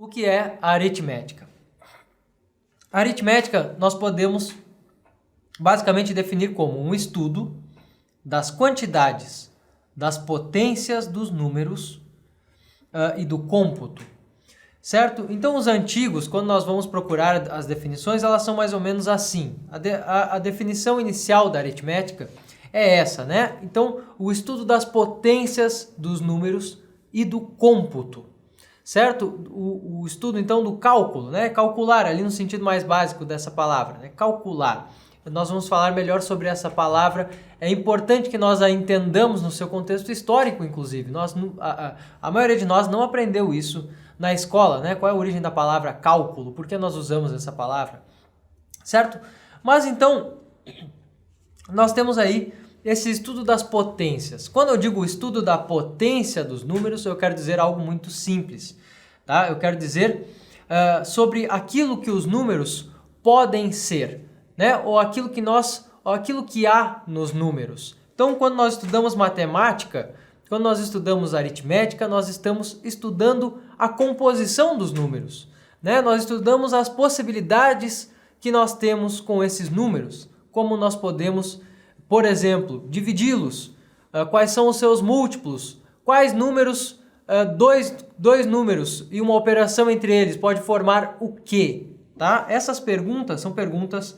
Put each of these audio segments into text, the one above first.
O que é a aritmética? A aritmética nós podemos basicamente definir como um estudo das quantidades, das potências dos números e do cômputo, certo? Então os antigos, quando nós vamos procurar as definições, elas são mais ou menos assim. A definição inicial da aritmética é essa, né? Então o estudo das potências dos números e do cômputo. Certo? O estudo, então, do cálculo, né? Calcular, ali no sentido mais básico dessa palavra, né? Calcular. Nós vamos falar melhor sobre essa palavra. É importante que nós a entendamos no seu contexto histórico, inclusive. A maioria de nós não aprendeu isso na escola, né? Qual é a origem da palavra cálculo? Por que nós usamos essa palavra? Certo? Mas, então, nós temos aí esse estudo das potências. Quando eu digo estudo da potência dos números, eu quero dizer algo muito simples, tá? Eu quero dizer sobre aquilo que os números podem ser, né? Ou aquilo que há nos números. Então, quando nós estudamos matemática, quando nós estudamos aritmética, nós estamos estudando a composição dos números, né? Nós estudamos as possibilidades que nós temos com esses números, como nós podemos, por exemplo, dividi-los, quais são os seus múltiplos, quais números, dois números e uma operação entre eles pode formar o quê? Tá? Essas perguntas são perguntas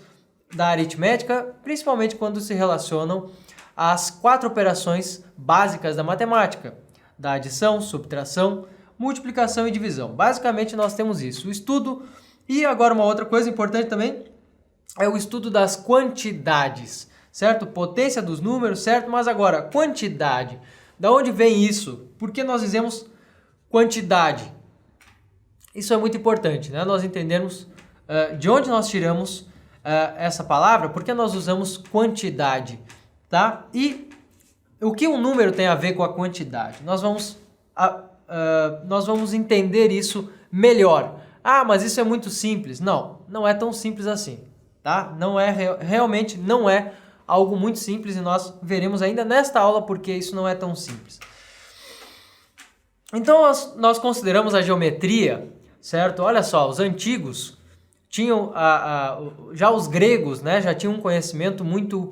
da aritmética, principalmente quando se relacionam às 4 operações básicas da matemática, da adição, subtração, multiplicação e divisão. Basicamente nós temos isso, o estudo, e agora uma outra coisa importante também, é o estudo das quantidades. Certo? Potência dos números, certo? Mas agora, quantidade. Da onde vem isso? Por que nós dizemos quantidade? Isso é muito importante, né? Nós entendermos de onde nós tiramos essa palavra, por que nós usamos quantidade, tá? E o que um número tem a ver com a quantidade? Nós vamos entender isso melhor. Ah, mas isso é muito simples. Não, não é tão simples assim, tá? Não é, realmente não é algo muito simples e nós veremos ainda nesta aula porque isso não é tão simples. Então nós consideramos a geometria, certo? Olha só, os antigos tinham, já os gregos, né, já tinham um conhecimento muito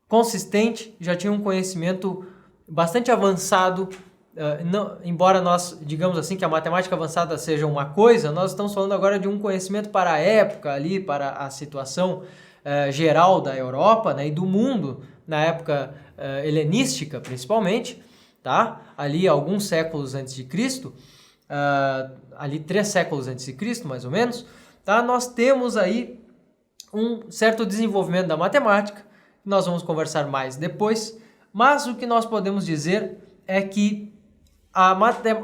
consistente, já tinham um conhecimento bastante avançado. Embora nós digamos assim que a matemática avançada seja uma coisa, nós estamos falando agora de um conhecimento para a época ali, para a situação geral da Europa, né, e do mundo na época helenística principalmente, tá? Ali alguns séculos antes de Cristo, ali 3 séculos antes de Cristo mais ou menos, tá? Nós temos aí um certo desenvolvimento da matemática, que nós vamos conversar mais depois, mas o que nós podemos dizer é que a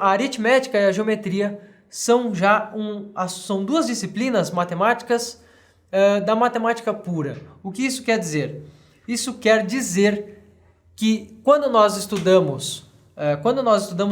aritmética e a geometria são são 2 disciplinas matemáticas da matemática pura. O que isso quer dizer? Isso quer dizer que quando nós estudamos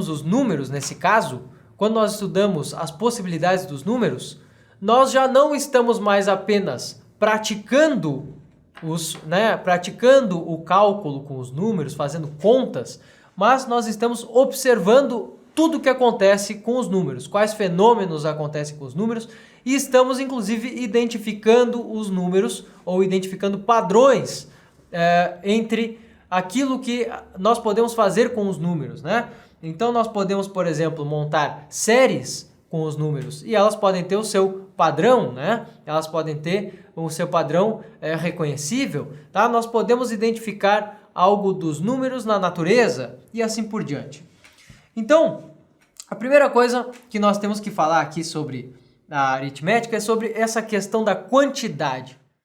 os números, nesse caso, quando nós estudamos as possibilidades dos números, nós já não estamos mais apenas praticando o cálculo com os números, fazendo contas, mas nós estamos observando tudo o que acontece com os números, quais fenômenos acontecem com os números, e estamos inclusive identificando os números ou identificando padrões entre aquilo que nós podemos fazer com os números, né? Então nós podemos, por exemplo, montar séries com os números e elas podem ter o seu padrão, né? Elas podem ter o seu padrão reconhecível, tá? Nós podemos identificar algo dos números na natureza e assim por diante. Então, a primeira coisa que nós temos que falar aqui sobre a aritmética é sobre essa questão da quantidade.